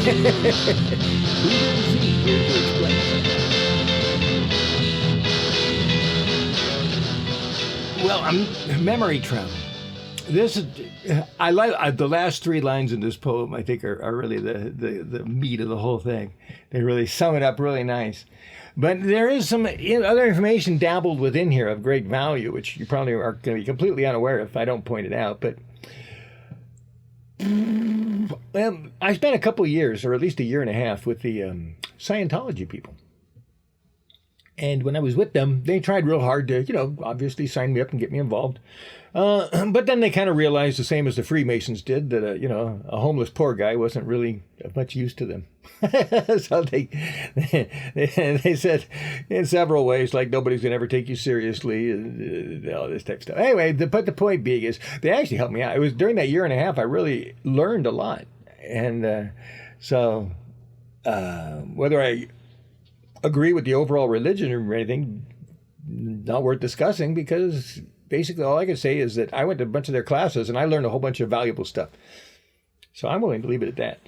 here to explain. Well, memory travel. This is, I like the last three lines in this poem. I think are really the meat of the whole thing. They really sum it up really nice. But there is some other information dabbled within here of great value, which you probably are going to be completely unaware if I don't point it out. But I spent a couple of years, or at least a year and a half, with the Scientology people. And when I was with them, they tried real hard to, obviously sign me up and get me involved. But then they kind of realized, the same as the Freemasons did, that, a homeless poor guy wasn't really of much use to them. So they said in several ways, like, nobody's going to ever take you seriously, and all this type of stuff. Anyway, but the point being is, they actually helped me out. It was during that year and a half, I really learned a lot. And so whether I agree with the overall religion or anything, not worth discussing, because basically all I can say is that I went to a bunch of their classes and I learned a whole bunch of valuable stuff. So I'm willing to leave it at that.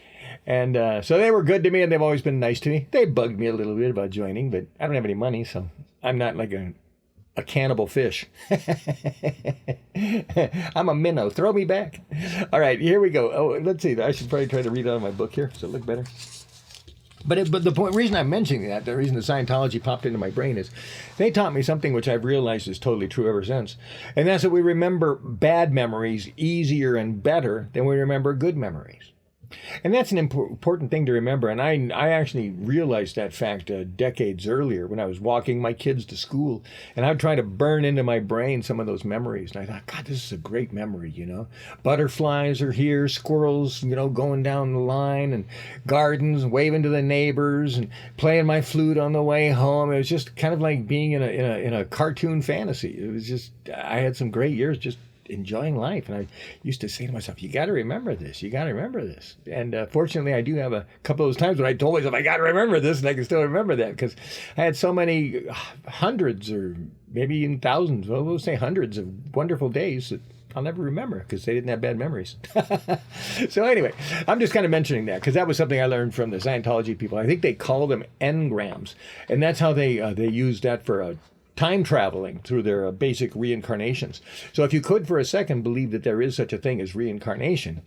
And so they were good to me, and they've always been nice to me. They bugged me a little bit about joining, but I don't have any money, so I'm not like a cannibal fish. I'm a minnow. Throw me back. All right, here we go. Oh, let's see. I should probably try to read out of my book here so it look better. But the reason I'm mentioning that, the reason the Scientology popped into my brain, is they taught me something which I've realized is totally true ever since. And that's that we remember bad memories easier and better than we remember good memories. And that's an important thing to remember. And I actually realized that fact decades earlier when I was walking my kids to school. And I would try to burn into my brain some of those memories. And I thought, God, this is a great memory, Butterflies are here, squirrels, going down the line, and gardens, waving to the neighbors, and playing my flute on the way home. It was just kind of like being in a cartoon fantasy. It was just, I had some great years just enjoying life. And I used to say to myself, you got to remember this. You got to remember this. And fortunately, I do have a couple of those times when I told myself, I got to remember this, and I can still remember that, because I had so many hundreds, or maybe even thousands, well, we'll say hundreds of wonderful days that I'll never remember because they didn't have bad memories. So anyway, I'm just kind of mentioning that because that was something I learned from the Scientology people. I think they call them engrams, and that's how they use that for time traveling through their basic reincarnations. So if you could for a second believe that there is such a thing as reincarnation,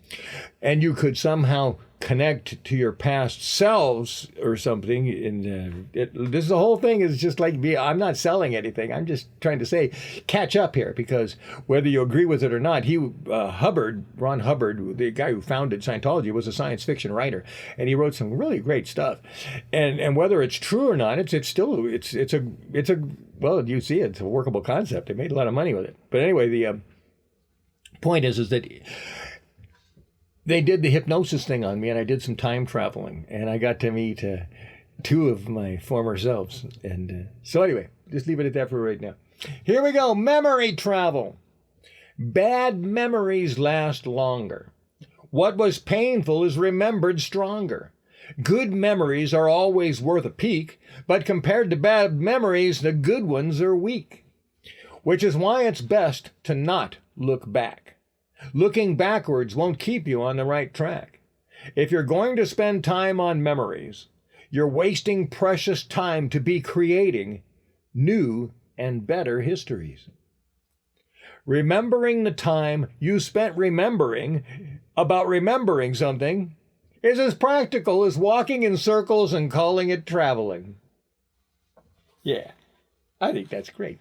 and you could somehow connect to your past selves or something, and this the whole thing is just like me. I'm not selling anything. I'm just trying to say, catch up here, because whether you agree with it or not, Ron Hubbard, the guy who founded Scientology, was a science fiction writer, and he wrote some really great stuff. And whether it's true or not, it's a well, you see, it's a workable concept. They made a lot of money with it. But anyway, the point is that they did the hypnosis thing on me, and I did some time traveling, and I got to meet two of my former selves. And so anyway, just leave it at that for right now. Here we go. Memory travel. Bad memories last longer. What was painful is remembered stronger. Good memories are always worth a peek, but compared to bad memories, the good ones are weak. Which is why it's best to not look back. Looking backwards won't keep you on the right track. If you're going to spend time on memories, you're wasting precious time to be creating new and better histories. Remembering the time you spent remembering about remembering something is as practical as walking in circles and calling it traveling. Yeah, I think that's great.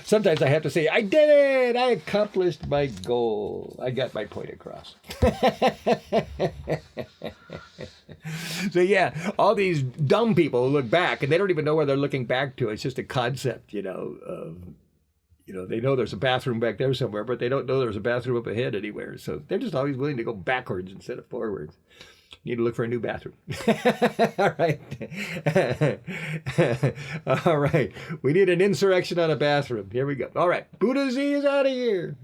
Sometimes I have to say, I did it! I accomplished my goal. I got my point across. So yeah, all these dumb people who look back, and they don't even know where they're looking back to. It's just a concept, they know there's a bathroom back there somewhere, but they don't know there's a bathroom up ahead anywhere. So they're just always willing to go backwards instead of forwards. Need to look for a new bathroom. All right. All right. We need an insurrection on a bathroom. Here we go. All right. Buddha Z is out of here.